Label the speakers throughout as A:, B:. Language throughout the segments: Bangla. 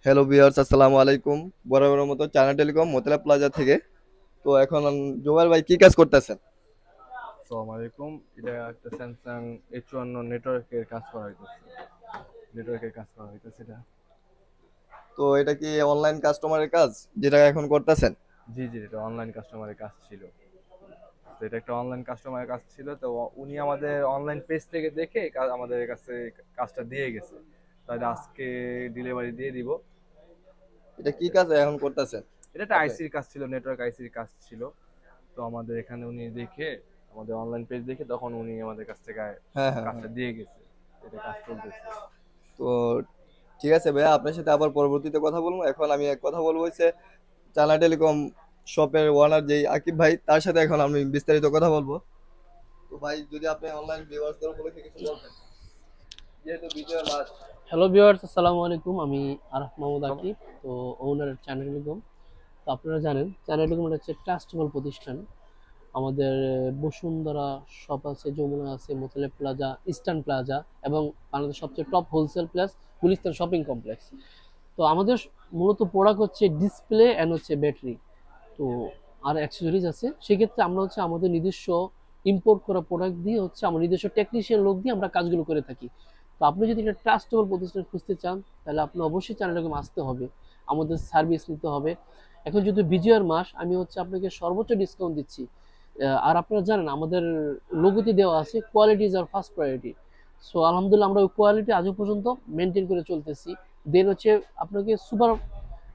A: হ্যালো ভিউয়ার্স, আসসালামু আলাইকুম। বরাবরের মতো চায়না টেলিকম মোতেলা প্লাজা থেকে। তো এখন জোবাইর ভাই কি কাজ করতেছেন?
B: আসসালামু আলাইকুম। এটা একটা স্যামসাং A54 নেটওয়ার্কের কাজ করা হইতেছে। নেটওয়ার্কের কাজ করা হইতেছে এটা।
A: তো এটা কি অনলাইন কাস্টমারের কাজ যেটা এখন করতেছেন?
B: জি জি, এটা অনলাইন কাস্টমারের কাজ ছিল। তো এটা একটা অনলাইন কাস্টমারের কাজ ছিল, তো উনি আমাদের অনলাইন পেজ থেকে দেখে আমাদের কাছে কাজটা দিয়ে গেছে। তাহলে আজকে ডেলিভারি দিয়ে দিব।
A: এটা কি কাজ এখন করতেছেন
B: এটা একটা
A: আপনি?
B: আইসির কাজ ছিল, নেটওয়ার্ক আইসির কাজ ছিল। তো আমাদের এখানে উনি দেখে, আমাদের অনলাইন পেজ দেখে তখন উনি আমাদের কাছ থেকে
A: হ্যাঁ, হ্যাঁ, হ্যাঁ।
B: কাজটা দিয়ে গেছে। এটা কাজ চলতেছে।
A: তো ঠিক আছে ভাইয়া, আপনার সাথে আবার পরবর্তীতে কথা বলবো। এখন আমি এক কথা বলবো হচ্ছে চায়না টেলিকম শপের ওনার যেই আকিব ভাই, তার সাথে এখন আমি বিস্তারিত কথা বলবো। তো ভাই, যদি আপনি অনলাইন ভিউয়ার্সদের উপলক্ষে কিছু বলতেন, যেহেতু বিজয় মাস।
C: হ্যালো ভিউয়ার্স, আসসালামু আলাইকুম। আমি আরাফ মাহমুদ আকিব, তো ওনার চ্যানেল টেলিকম। তো আপনারা জানেন চ্যানেল টেলিকম হচ্ছে ট্রাস্টেবল প্রতিষ্ঠান। আমাদের বসুন্ধরা শপ আছে, যমুনা আছে, মোতালে প্লাজা, ইস্টার্ন প্লাজা এবং বাংলাদেশের সবচেয়ে top wholesale plus Gulistan shopping complex. তো আমাদের মূলত প্রোডাক্ট হচ্ছে ডিসপ্লে অ্যান্ড হচ্ছে ব্যাটারি, তো আর অ্যাক্সেসরিজ আছে। সেক্ষেত্রে আমরা হচ্ছে আমাদের নিজস্ব ইম্পোর্ট করা প্রোডাক্ট দিয়ে হচ্ছে আমার নিজস্ব টেকনিশিয়ান লোক দিয়ে আমরা কাজগুলো করে থাকি। তো আপনি যদি একটা ট্রাস্টেবল প্রতিষ্ঠান খুঁজতে চান, তাহলে আপনি অবশ্যই চ্যানেলটাকে আসতে হবে, আমাদের সার্ভিস নিতে হবে। এখন যদি বিজয়ের মাস, আমি হচ্ছে আপনাকে সর্বোচ্চ ডিসকাউন্ট দিচ্ছি। আর আপনারা জানেন আমাদের লোগোতে দেওয়া আছে quality is our first priority. So আলহামদুলিল্লাহ আমরা ওই কোয়ালিটি আজও পর্যন্ত মেনটেন করে চলতেছি। দেন হচ্ছে আপনাকে সুপার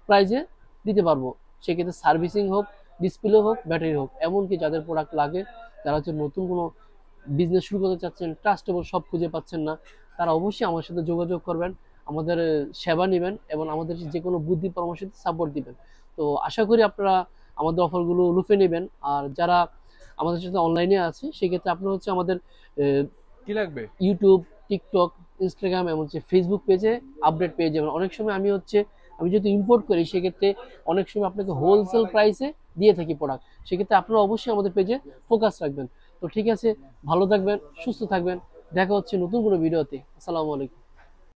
C: প্রাইজে দিতে পারবো। সেক্ষেত্রে সার্ভিসিং হোক, ডিসপ্লে হোক, ব্যাটারি হোক, এমনকি যাদের প্রোডাক্ট লাগে, যারা হচ্ছে নতুন কোনো বিজনেস শুরু করতে চাচ্ছেন, ট্রাস্টেবল সব খুঁজে পাচ্ছেন না, তারা অবশ্যই আমার সাথে যোগাযোগ করবেন, আমাদের সেবা নেবেন এবং আমাদের যে কোনো বুদ্ধি পরামর্শ সাপোর্ট দিবেন। তো আশা করি আপনারা আমাদের অফারগুলো লুফে নেবেন। আর যারা আমাদের সাথে অনলাইনে আছে, সেক্ষেত্রে আপনারা হচ্ছে আমাদের
B: কি লাগবে?
C: ইউটিউব, টিকটক, ইনস্টাগ্রাম এবং হচ্ছে ফেসবুক পেজে আপডেট পেয়ে যাবেন। অনেক সময় আমি যদি ইম্পোর্ট করি, সেক্ষেত্রে অনেক সময় আপনাকে হোলসেল প্রাইসে দিয়ে থাকি প্রোডাক্ট। সেক্ষেত্রে আপনারা অবশ্যই আমাদের পেজে ফোকাস রাখবেন। তো ঠিক আছে, ভালো থাকবেন, সুস্থ থাকবেন। দেখা হচ্ছে নতুন কোনো ভিডিওতে। আসসালামু আলাইকুম।